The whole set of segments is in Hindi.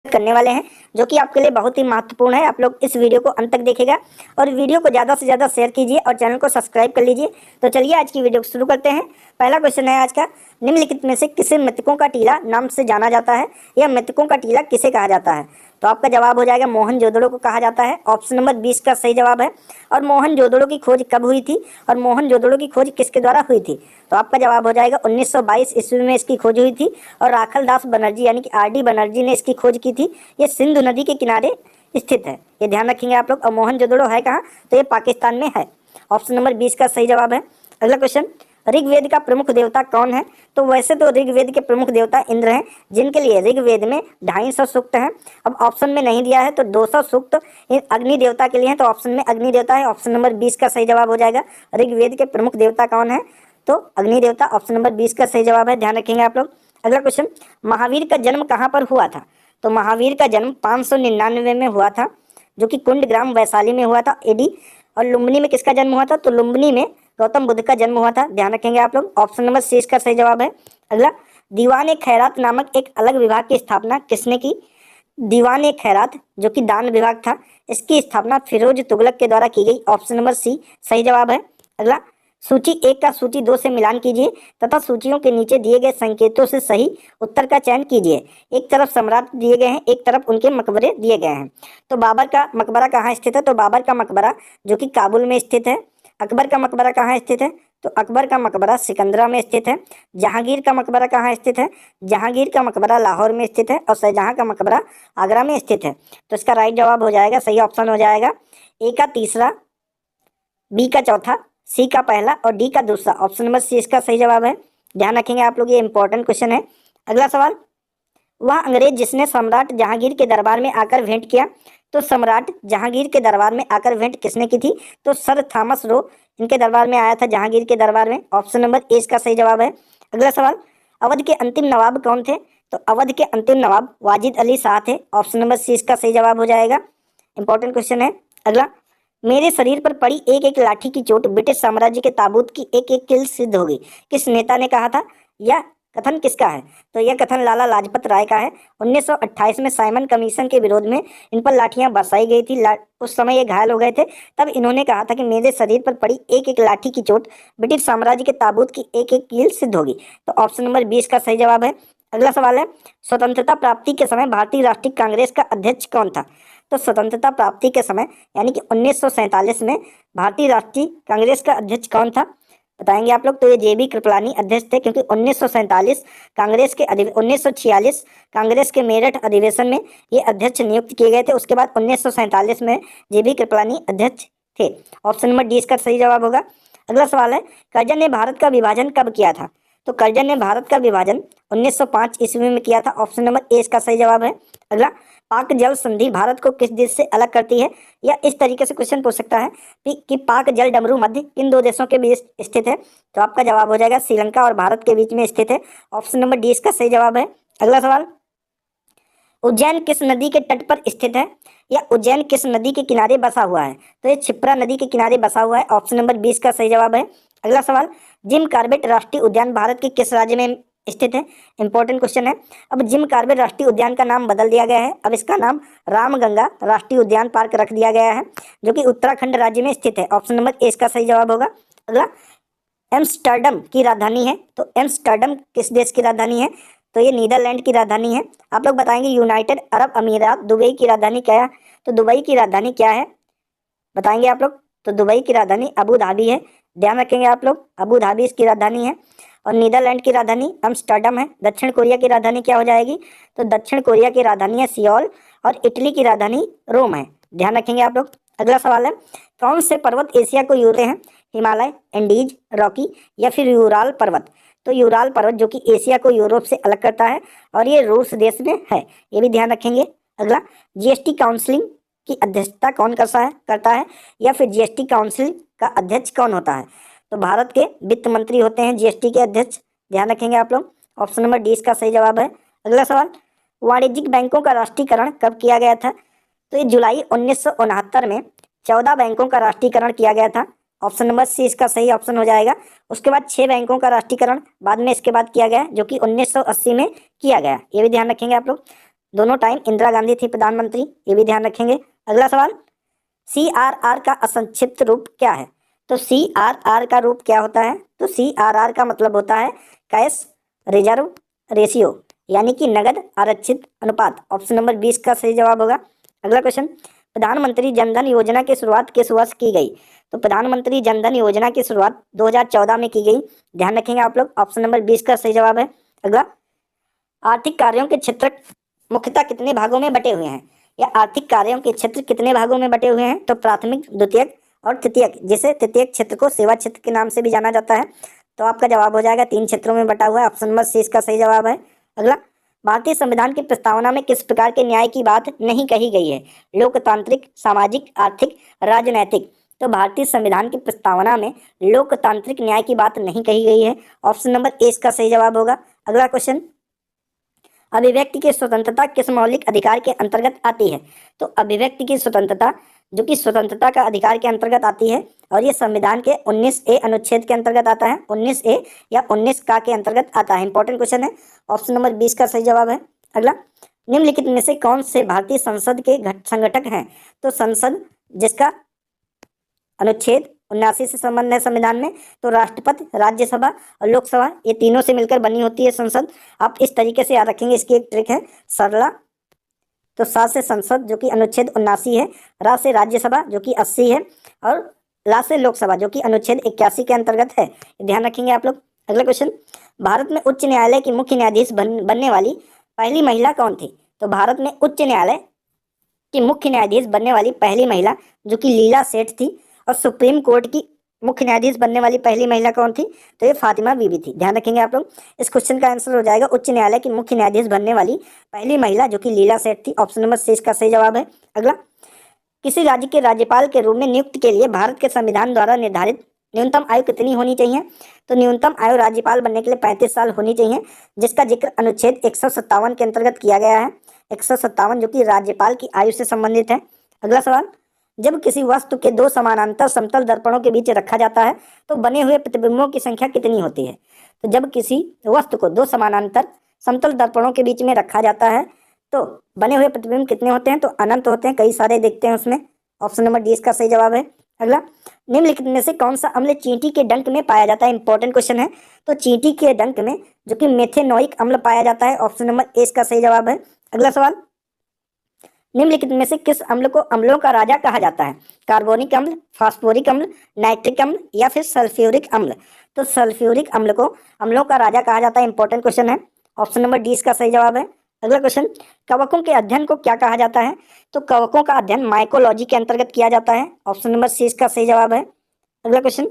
करने वाले हैं, जो कि आपके लिए बहुत ही महत्वपूर्ण है। आप लोग इस वीडियो को अंत तक देखिएगा और वीडियो को ज़्यादा से ज़्यादा शेयर कीजिए और चैनल को सब्सक्राइब कर लीजिए। तो चलिए आज की वीडियो को शुरू करते हैं। पहला क्वेश्चन है आज का, निम्नलिखित में से किसे मृतकों का टीला नाम से जाना जाता है, या मृतकों का टीला किसे कहा जाता है? तो आपका जवाब हो जाएगा मोहनजोदड़ो को कहा जाता है। ऑप्शन नंबर 20 का सही जवाब है। और मोहनजोदड़ो की खोज कब हुई थी और मोहनजोदड़ो की खोज किसके द्वारा हुई थी? तो आपका जवाब हो जाएगा 1922 ईस्वी में इसकी खोज हुई थी और राखल दास बनर्जी यानी कि आर.डी. बनर्जी ने इसकी खोज की थी। ये सिंधु नदी के किनारे स्थित है, ये ध्यान रखेंगे आप लोग। और मोहनजोदड़ो है कहाँ? तो ये पाकिस्तान में है। ऑप्शन नंबर 20 का सही जवाब है। अगला क्वेश्चन, ऋग्वेद का प्रमुख देवता कौन है? तो वैसे तो ऋग्वेद के प्रमुख देवता इंद्र हैं, जिनके लिए ऋग्वेद में 250 सूक्त हैं। अब ऑप्शन में नहीं दिया है तो 200 सूक्त अग्नि देवता के लिए हैं, तो ऑप्शन में अग्नि देवता है। ऑप्शन नंबर 20 का सही जवाब हो जाएगा। ऋग्वेद के प्रमुख देवता कौन है? तो अग्नि देवता। ऑप्शन नंबर 20 का सही जवाब है, ध्यान रखेंगे आप लोग। अगला क्वेश्चन, महावीर का जन्म कहाँ पर हुआ था? तो महावीर का जन्म 599 में हुआ था, जो कि कुंडग्राम वैशाली में हुआ था एडी। और लुम्बिनी में किसका जन्म हुआ था? तो लुम्बिनी में गौतम बुद्ध का जन्म हुआ था, ध्यान रखेंगे आप लोग। ऑप्शन नंबर 6 का सही जवाब है। अगला, दीवान खैरात नामक एक अलग विभाग की स्थापना किसने की? दीवान खैरात जो कि दान विभाग था, इसकी स्थापना फिरोज तुगलक के द्वारा की गई। ऑप्शन नंबर सी सही जवाब है। अगला, सूची 1 का सूची 2 से मिलान कीजिए तथा सूचियों के नीचे दिए गए संकेतों से सही उत्तर का चयन कीजिए। एक तरफ सम्राट दिए गए हैं, एक तरफ उनके मकबरे दिए गए हैं। तो बाबर का मकबरा कहाँ स्थित है? तो बाबर का मकबरा जो कि काबुल में स्थित है। अकबर का मकबरा कहाँ स्थित है? तो अकबर का मकबरा सिकंदरा में स्थित है। जहांगीर का मकबरा कहाँ स्थित है? जहांगीर का मकबरा लाहौर में स्थित है। और शाहजहां का मकबरा आगरा में स्थित है। तो इसका राइट जवाब हो जाएगा, सही ऑप्शन हो जाएगा ए का तीसरा, बी का चौथा, सी का पहला और डी का दूसरा। ऑप्शन नंबर सी इसका सही जवाब है, ध्यान रखेंगे आप लोग, ये इंपॉर्टेंट क्वेश्चन है। अगला सवाल, वह अंग्रेज जिसने सम्राट जहांगीर के दरबार में आकर भेंट किया? तो सम्राट जहांगीर के दरबार में आकर भेंट किसने की थी? तो सर थॉमस रो इनके दरबार में आया था, जहांगीर के दरबार में। ऑप्शन नंबर ए इसका सही जवाब है। अगला सवाल, अवध के अंतिम नवाब कौन थे? तो अवध के अंतिम नवाब वाजिद अली शाह थे। ऑप्शन नंबर सी इसका सही जवाब हो जाएगा, इंपॉर्टेंट क्वेश्चन है। अगला, मेरे शरीर पर पड़ी एक एक लाठी की चोट ब्रिटिश साम्राज्य के ताबूत की एक एक कील सिद्ध होगी, किस नेता ने कहा था? यह कथन किसका है? तो यह कथन लाला लाजपत राय का है। 1928 में साइमन कमीशन के विरोध में इन पर लाठियां बरसाई गई थी। उस समय ये घायल हो गए थे, तब इन्होंने कहा था कि मेरे शरीर पर पड़ी एक एक लाठी की चोट ब्रिटिश साम्राज्य के ताबूत की एक एक कील सिद्ध होगी। तो ऑप्शन नंबर 20 का सही जवाब है। अगला सवाल है, स्वतंत्रता प्राप्ति के समय भारतीय राष्ट्रीय कांग्रेस का अध्यक्ष कौन था? तो स्वतंत्रता प्राप्ति के समय यानी कि 1947 में भारतीय राष्ट्रीय कांग्रेस का अध्यक्ष कौन था, बताएंगे आप लोग। तो ये जे बी कृपलानी अध्यक्ष थे, क्योंकि 1947 कांग्रेस के 1946 कांग्रेस के मेरठ अधिवेशन में ये अध्यक्ष नियुक्त किए गए थे। उसके बाद 1947 में जे बी कृपलानी अध्यक्ष थे। ऑप्शन नंबर डी इसका सही जवाब होगा। अगला सवाल है, कर्जन ने भारत का विभाजन कब किया था? तो कर्जन ने भारत का विभाजन 1905 ईस्वी में किया था। ऑप्शन नंबर ए इसका सही जवाब है। अगला, पाक जल संधि भारत को किस देश से अलग करती है? या इस तरीके से क्वेश्चन पूछ सकता है कि पाक जल डमरू मध्य किन दो देशों के बीच स्थित है? तो आपका जवाब हो जाएगा श्रीलंका और भारत के बीच में स्थित है। ऑप्शन नंबर डी इसका सही जवाब है। अगला सवाल, उज्जैन किस नदी के तट पर स्थित है? या उज्जैन किस नदी के किनारे बसा हुआ है? तो ये क्षिप्रा नदी के किनारे बसा हुआ है। ऑप्शन नंबर 20 का सही जवाब है। अगला सवाल, जिम कॉर्बेट राष्ट्रीय उद्यान भारत के किस राज्य में स्थित है? इंपॉर्टेंट क्वेश्चन है। अब जिम कॉर्बेट राष्ट्रीय उद्यान का नाम बदल दिया गया है, अब इसका नाम रामगंगा राष्ट्रीय उद्यान पार्क रख दिया गया है, जो कि उत्तराखंड राज्य में स्थित है। ऑप्शन नंबर ए इसका सही जवाब होगा। अगला, एम्स्टर्डम की राजधानी है, तो एम्स्टर्डम किस देश की राजधानी है? तो ये नीदरलैंड की राजधानी है। आप लोग बताएंगे यूनाइटेड अरब अमीरात दुबई की राजधानी क्या है? तो दुबई की राजधानी क्या है, बताएंगे आप लोग। तो दुबई की राजधानी अबू धाबी है, ध्यान रखेंगे आप लोग, अबू धाबी इसकी राजधानी है। और नीदरलैंड की राजधानी एम्स्टर्डम है। दक्षिण कोरिया की राजधानी क्या हो जाएगी? तो दक्षिण कोरिया की राजधानी है सियोल। और इटली की राजधानी रोम है, ध्यान रखेंगे आप लोग। अगला सवाल है, कौन से पर्वत एशिया को यूते हैं? हिमालय, एंडीज, रॉकी या फिर यूराल पर्वत? तो यूराल पर्वत जो कि एशिया को यूरोप से अलग करता है और ये रूस देश में है, ये भी ध्यान रखेंगे। अगला, जीएसटी काउंसिलिंग की अध्यक्षता कौन करता है या फिर जीएसटी काउंसिल का अध्यक्ष कौन होता है? तो भारत के वित्त मंत्री होते हैं जीएसटी के अध्यक्ष, ध्यान रखेंगे आप लोग। ऑप्शन नंबर डी इसका सही जवाब है। अगला सवाल, वाणिज्यिक बैंकों का राष्ट्रीयकरण कब किया गया था? तो ये जुलाई 1969 में 14 बैंकों का राष्ट्रीयकरण किया गया था। ऑप्शन नंबर सी इसका सही ऑप्शन हो जाएगा। उसके बाद 6 बैंकों का राष्ट्रीयकरण बाद में इसके बाद किया गया, जो कि 1980 में किया गया, ये भी ध्यान रखेंगे आप लोग। दोनों टाइम इंदिरा गांधी थी प्रधानमंत्री, ये भी ध्यान रखेंगे। अगला सवाल, CRR का असंक्षिप्त रूप क्या है? तो CRR का रूप क्या होता है? तो CRR का मतलब होता है कैश रिजर्व रेशियो, यानी कि नगद आरक्षित अनुपात। ऑप्शन नंबर 20 का सही जवाब होगा। अगला क्वेश्चन, प्रधानमंत्री जनधन योजना की शुरुआत किस वर्ष की गई? तो प्रधानमंत्री जनधन योजना की शुरुआत 2014 में की गई, ध्यान रखेंगे आप लोग। ऑप्शन नंबर 20 का सही जवाब है। अगला, आर्थिक कार्यों के क्षेत्र मुख्यतः कितने भागों में बटे हुए हैं? या आर्थिक कार्यों के क्षेत्र कितने भागों में बटे हुए हैं? तो प्राथमिक, द्वितीयक और तृतीयक, जिसे तृतीयक क्षेत्र को सेवा क्षेत्र के नाम से भी जाना जाता है। तो आपका जवाब हो जाएगा 3 क्षेत्रों में बटा हुआ है। ऑप्शन नंबर 30 का सही जवाब है। अगला, भारतीय संविधान की प्रस्तावना में किस प्रकार के न्याय की बात नहीं कही गई है? लोकतांत्रिक, सामाजिक, आर्थिक, राजनैतिक। तो भारतीय संविधान की प्रस्तावना में लोकतांत्रिक न्याय की बात नहीं कही गई है। ऑप्शन नंबर ए इसका सही जवाब होगा। अगला क्वेश्चन, अभिव्यक्ति की स्वतंत्रता किस मौलिक अधिकार के अंतर्गत आती है? तो अभिव्यक्ति की स्वतंत्रता जो कि स्वतंत्रता का अधिकार के अंतर्गत आती है, और ये संविधान के 19A अनुच्छेद के अंतर्गत आता है। 19A या 19 का के अंतर्गत आता है। इंपॉर्टेंट क्वेश्चन है। ऑप्शन नंबर 20 का सही जवाब है। अगला, निम्नलिखित में से कौन से भारतीय संसद के संगठक हैं? तो संसद जिसका अनुच्छेद 79 से संबंध है संविधान में, तो राष्ट्रपति, राज्यसभा और लोकसभा, ये तीनों से मिलकर बनी होती है संसद। आप इस तरीके से याद रखेंगे। इसकी एक ट्रिक है सरला। तो सा से संसद जो कि अनुच्छेद 79 है, रा से राज्यसभा जो कि 80 है, और ला से लोकसभा जो कि अनुच्छेद 81 के अंतर्गत है। ध्यान रखेंगे आप लोग। अगला क्वेश्चन, भारत में उच्च न्यायालय की मुख्य न्यायाधीश बनने वाली पहली महिला कौन थी? तो भारत में उच्च न्यायालय की मुख्य न्यायाधीश बनने वाली पहली महिला जो कि लीला सेठ थी। और सुप्रीम कोर्ट की मुख्य न्यायाधीश बनने वाली पहली महिला कौन थी? तो ये फातिमा बीबी थी। ध्यान रखेंगे आप लोग। इस क्वेश्चन का आंसर हो जाएगा उच्च न्यायालय की मुख्य न्यायाधीश बनने वाली पहली महिला जो कि लीला सेठ थी। ऑप्शन नंबर 6 का सही जवाब है। अगला, किसी राज्य के राज्यपाल के रूप में नियुक्ति के लिए भारत के संविधान द्वारा निर्धारित न्यूनतम आयु कितनी होनी चाहिए? तो न्यूनतम आयु राज्यपाल बनने के लिए 35 साल होनी चाहिए, जिसका जिक्र अनुच्छेद 157 के अंतर्गत किया गया है। 157 जो कि राज्यपाल की आयु से संबंधित है। अगला सवाल, जब किसी वस्तु के दो समानांतर समतल दर्पणों के बीच रखा जाता है तो बने हुए प्रतिबिंबों की संख्या कितनी होती है? तो जब किसी वस्तु को दो समानांतर समतल दर्पणों के बीच में रखा जाता है तो बने हुए प्रतिबिंब कितने होते हैं? तो अनंत होते हैं, कई सारे देखते हैं उसमें। ऑप्शन नंबर 20 का सही जवाब है। अगला, निम्नलिखित में से कौन सा अम्ल चींटी के डंक में पाया जाता है? इंपॉर्टेंट क्वेश्चन है। तो चींटी के डंक में जो कि मेथेनोइक अम्ल पाया जाता है। ऑप्शन नंबर ए इसका सही जवाब है। अगला सवाल, निम्नलिखित में से किस अम्ल को अम्लों का राजा कहा जाता है? कार्बोनिक अम्ल, फास्फोरिक अम्ल, नाइट्रिक अम्ल या फिर सल्फ्यूरिक अम्ल? तो सल्फ्यूरिक अम्ल को अम्लों का राजा कहा जाता है। इंपॉर्टेंट क्वेश्चन है। ऑप्शन नंबर 20 का सही जवाब है। अगला क्वेश्चन, कवकों के अध्ययन को क्या कहा जाता है? तो कवकों का अध्ययन माइकोलॉजी के अंतर्गत किया जाता है। ऑप्शन नंबर 6 का सही जवाब है। अगला क्वेश्चन,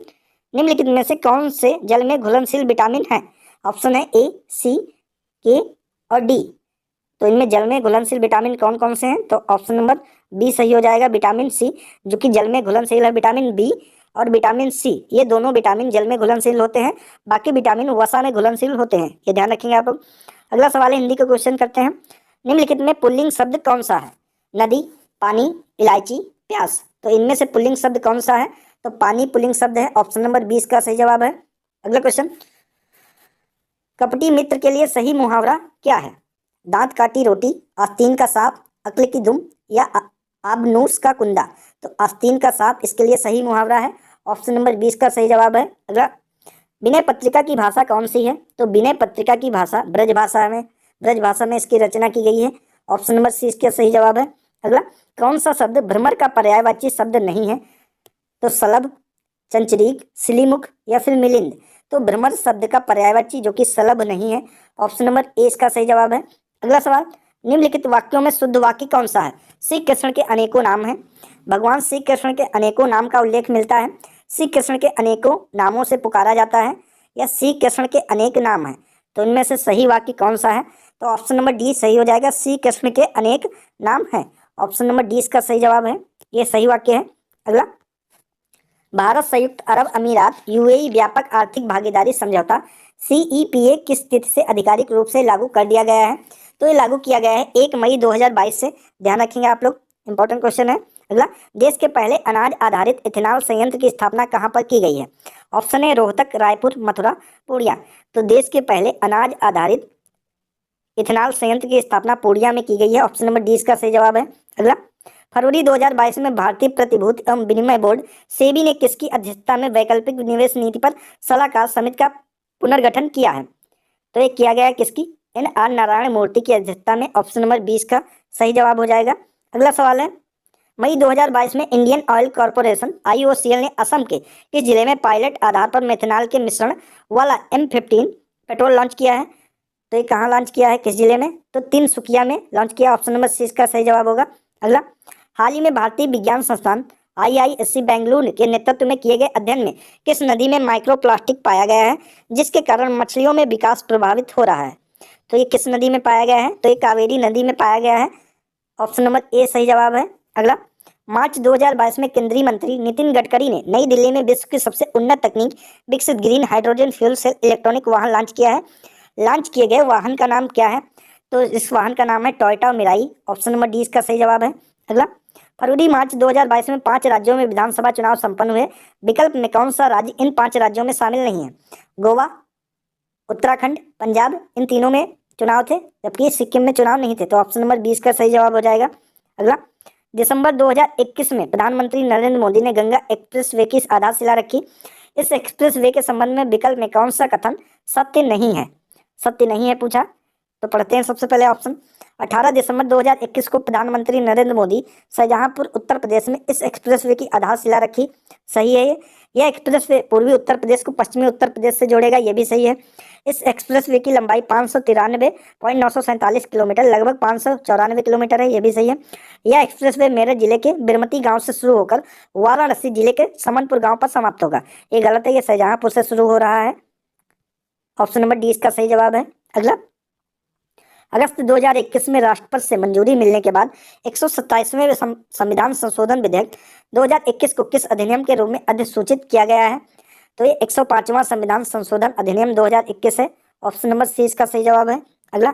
निम्नलिखित में से कौन से जल में घुलनशील विटामिन है? ऑप्शन है ए, सी, के और डी। तो इनमें जल में घुलनशील विटामिन कौन कौन से हैं? तो ऑप्शन नंबर बी सही हो जाएगा, विटामिन सी, जो कि जल में घुलनशील है। विटामिन बी और विटामिन सी, ये दोनों विटामिन जल में घुलनशील होते हैं, बाकी विटामिन वसा में घुलनशील होते हैं। ये ध्यान रखेंगे आप लोग। अगला सवाल है, हिंदी का क्वेश्चन करते हैं। निम्नलिखित में पुल्लिंग शब्द कौन सा है? नदी, पानी, इलायची, प्यास। तो इनमें से पुल्लिंग शब्द कौन सा है? तो पानी पुल्लिंग शब्द है। ऑप्शन नंबर 20 का सही जवाब है। अगला क्वेश्चन, कपटी मित्र के लिए सही मुहावरा क्या है? दांत काटी रोटी, आस्तीन का सांप, अक्ल की दुम या आबनूस का कुंदा। तो आस्तीन का सांप इसके लिए सही मुहावरा है। ऑप्शन नंबर 20 का सही जवाब है। अगला, विनय पत्रिका की भाषा कौन सी है? तो विनय पत्रिका की भाषा ब्रज भाषा में इसकी रचना की गई है। ऑप्शन नंबर सी इसका सही जवाब है। अगला, कौन सा शब्द भ्रमर का पर्यायवाची शब्द नहीं है? तो सलभ, चंचरीक, सिलीमुख या फिर मिलिंद। तो भ्रमर शब्द का पर्यायवाची जो कि सलभ नहीं है। ऑप्शन नंबर ए इसका सही जवाब है। अगला सवाल, निम्नलिखित वाक्यों में शुद्ध वाक्य कौन सा है? श्री कृष्ण के अनेकों नाम हैं। भगवान श्री कृष्ण के अनेकों नाम का उल्लेख मिलता है। श्री कृष्ण के अनेकों नामों से पुकारा जाता है, या श्री कृष्ण के अनेक नाम हैं। तो इनमें से सही वाक्य कौन सा है? तो ऑप्शन नंबर डी सही हो जाएगा, श्री कृष्ण के अनेक नाम हैं। ऑप्शन नंबर डी इसका सही जवाब है, ये सही वाक्य है। अगला, भारत संयुक्त अरब अमीरात यूएई व्यापक आर्थिक भागीदारी समझौता CEPA किस तिथि से आधिकारिक रूप से लागू कर दिया गया है? तो ये लागू किया गया है 1 मई 2022 से। ध्यान रखेंगे आप लोग, इंपॉर्टेंट क्वेश्चन है। अगला, देश के पहले अनाज आधारित इथेनॉल संयंत्र की स्थापना कहाँ पर की गई है? ऑप्शन है रोहतक, रायपुर, मथुरा, पूर्णिया। तो देश के पहले अनाज आधारित इथेनॉल संयंत्र की स्थापना पूर्णिया में की गई है। ऑप्शन नंबर डी इसका सही जवाब है। अगला, फरवरी 2022 में भारतीय प्रतिभूति एवं विनिमय बोर्ड सेबी ने किसकी अध्यक्षता में वैकल्पिक निवेश नीति पर सलाहकार समिति का पुनर्गठन किया है? तो ये किया गया है किसकी? NR नारायण मूर्ति की अध्यक्षता में। ऑप्शन नंबर 20 का सही जवाब हो जाएगा। अगला सवाल है, मई 2022 में इंडियन ऑयल कॉर्पोरेशन IOCL ने असम के किस जिले में पायलट आधार पर मेथनॉल के मिश्रण वाला M15 पेट्रोल लॉन्च किया है? तो ये कहाँ लॉन्च किया है, किस जिले में? तो तिनसुकिया में लॉन्च किया। ऑप्शन नंबर सी इसका सही जवाब होगा। अगला, हाल ही में भारतीय विज्ञान संस्थान IISc बेंगलुरु के नेतृत्व में किए गए अध्ययन में किस नदी में माइक्रोप्लास्टिक पाया गया है जिसके कारण मछलियों में विकास प्रभावित हो रहा है? तो ये किस नदी में पाया गया है? तो ये कावेरी नदी में पाया गया है। ऑप्शन नंबर ए सही जवाब है। अगला, मार्च 2022 में केंद्रीय मंत्री नितिन गडकरी ने नई दिल्ली में विश्व की सबसे उन्नत तकनीक विकसित green hydrogen fuel cell electronic वाहन लॉन्च किया है। लॉन्च किए गए वाहन का नाम क्या है? तो इस वाहन का नाम है Toyota Mirai. Option number D इसका सही जवाब है। अगला, फरवरी मार्च 2022 में 5 राज्यों में विधानसभा चुनाव संपन्न हुए। विकल्प में कौन सा राज्य इन 5 राज्यों में शामिल नहीं है? गोवा, उत्तराखंड, पंजाब, इन तीनों में चुनाव थे जबकि सिक्किम में चुनाव नहीं थे। तो ऑप्शन नंबर 20 का सही जवाब हो जाएगा। अगला, दिसंबर 2021 में प्रधानमंत्री नरेंद्र मोदी ने गंगा एक्सप्रेस वे की आधारशिला रखी। इस एक्सप्रेस वे के संबंध में विकल्प में कौन सा कथन सत्य नहीं है? सत्य नहीं है पूछा, तो पढ़ते हैं सबसे पहले ऑप्शन। 18 दिसंबर 2021 को प्रधानमंत्री नरेंद्र मोदी शाहजहांपुर उत्तर प्रदेश में इस एक्सप्रेसवे की आधारशिला रखी। सही है ये। यह एक्सप्रेसवे पूर्वी उत्तर प्रदेश को पश्चिमी उत्तर प्रदेश से जोड़ेगा, ये भी सही है। इस एक्सप्रेसवे की लंबाई 593.947 किलोमीटर लगभग 594 किलोमीटर है, ये भी सही है। यह एक्सप्रेसवे मेरठ जिले के बिरमती गांव से शुरू होकर वाराणसी जिले के समनपुर गांव पर समाप्त होगा। ये गलत है, ये शाहजहांपुर से शुरू हो रहा है। ऑप्शन नंबर डी इसका सही जवाब है। अगला, अगस्त 2021 में राष्ट्रपति से मंजूरी मिलने के बाद 127वें संविधान संशोधन विधेयक 2021 को किस अधिनियम के रूप में अधिसूचित किया गया है? तो ये 105वां संविधान संशोधन अधिनियम 2021 है। ऑप्शन नंबर सी इसका सही जवाब है। अगला,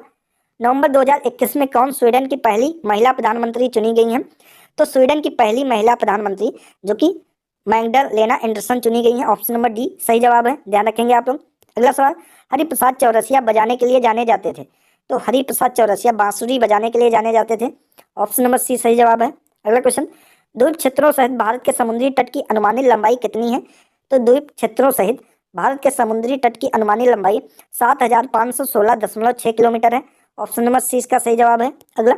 नवंबर 2021 में कौन स्वीडन की पहली महिला प्रधानमंत्री चुनी गई हैं? तो स्वीडन की पहली महिला प्रधानमंत्री जो कि मैग्डलेना एंडरसन चुनी गई हैं। ऑप्शन नंबर डी सही जवाब है, ध्यान रखेंगे आप लोग। अगला सवाल, हरिप्रसाद चौरसिया बजाने के लिए जाने जाते थे। तो हरिप्रसाद चौरसिया बांसुरी बजाने के लिए जाने जाते थे। ऑप्शन नंबर सी सही जवाब है। अगला क्वेश्चन, द्वीप क्षेत्रों सहित भारत के समुद्री तट की अनुमानित लंबाई कितनी है? तो द्वीप क्षेत्रों सहित भारत के समुद्री तट की अनुमानित लंबाई 7516.6 किलोमीटर है। ऑप्शन नंबर सी इसका सही जवाब है। अगला,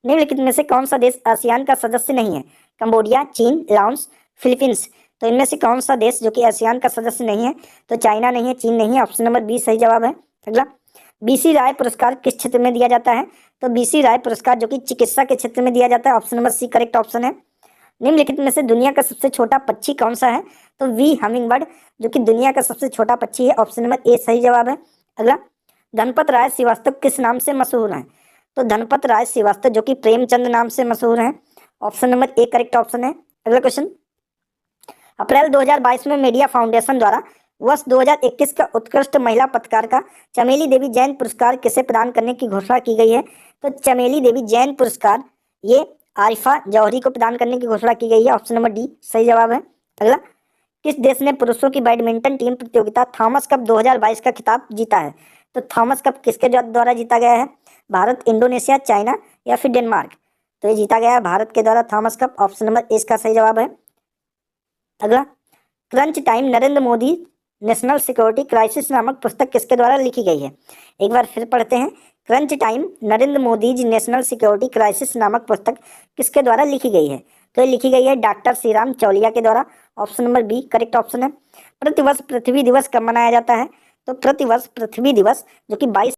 निम्नलिखित में से कौन सा देश आसियान का सदस्य नहीं है? कंबोडिया, चीन, लाओस, फिलीपींस। तो इनमें से कौन सा देश जो कि आसियान का सदस्य नहीं है? तो चाइना नहीं है, चीन नहीं है। ऑप्शन नंबर बी सही जवाब है। अगला, BC राय पुरस्कार किस क्षेत्र में दिया जाता है? तो BC राय पुरस्कार जो कि चिकित्सा के क्षेत्र में दिया जाता है। Option number C correct option है। निम्नलिखित में से दुनिया का सबसे छोटा पक्षी कौन सा है? तो वी हमिंगबर्ड जो कि दुनिया का सबसे छोटा पक्षी है। ऑप्शन नंबर ए सही जवाब है। अगला, धनपत राय श्रीवास्तव किस नाम से मशहूर हैं? तो धनपत राय श्रीवास्तव जो कि प्रेमचंद नाम से मशहूर हैं। Option number A correct option है। अगला क्वेश्चन, अप्रैल 2022 में मीडिया फाउंडेशन द्वारा वर्ष 2021 का उत्कृष्ट महिला पत्रकार का चमेली देवी जैन पुरस्कार किसे प्रदान करने की घोषणा की गई है? तो चमेली देवी जैन पुरस्कार ये आरिफा जौहरी को प्रदान करने की घोषणा की गई है। ऑप्शन नंबर डी सही जवाब है। अगला, किस देश ने पुरुषों की बैडमिंटन टीम प्रतियोगिता थॉमस कप 2022 का खिताब जीता है? तो थॉमस कप किसके द्वारा जीता गया है? भारत, इंडोनेशिया, चाइना या फिर डेनमार्क? तो ये जीता गया है भारत के द्वारा Thomas cup. Option number A इसका सही जवाब है। अगला, crunch time Narendra Modi national security crisis नामक पुस्तक किसके द्वारा लिखी गई है? एक बार फिर पढ़ते हैं, crunch time Narendra Modi ji national security crisis नामक पुस्तक किसके द्वारा लिखी गई है? तो ये लिखी गई है डॉक्टर श्रीराम चौलिया के द्वारा। Option number B correct option है। प्रतिवर्ष पृथ्वी दिवस कब मनाया जाता है? तो प्रतिवर्ष पृथ्वी दिवस जो कि 22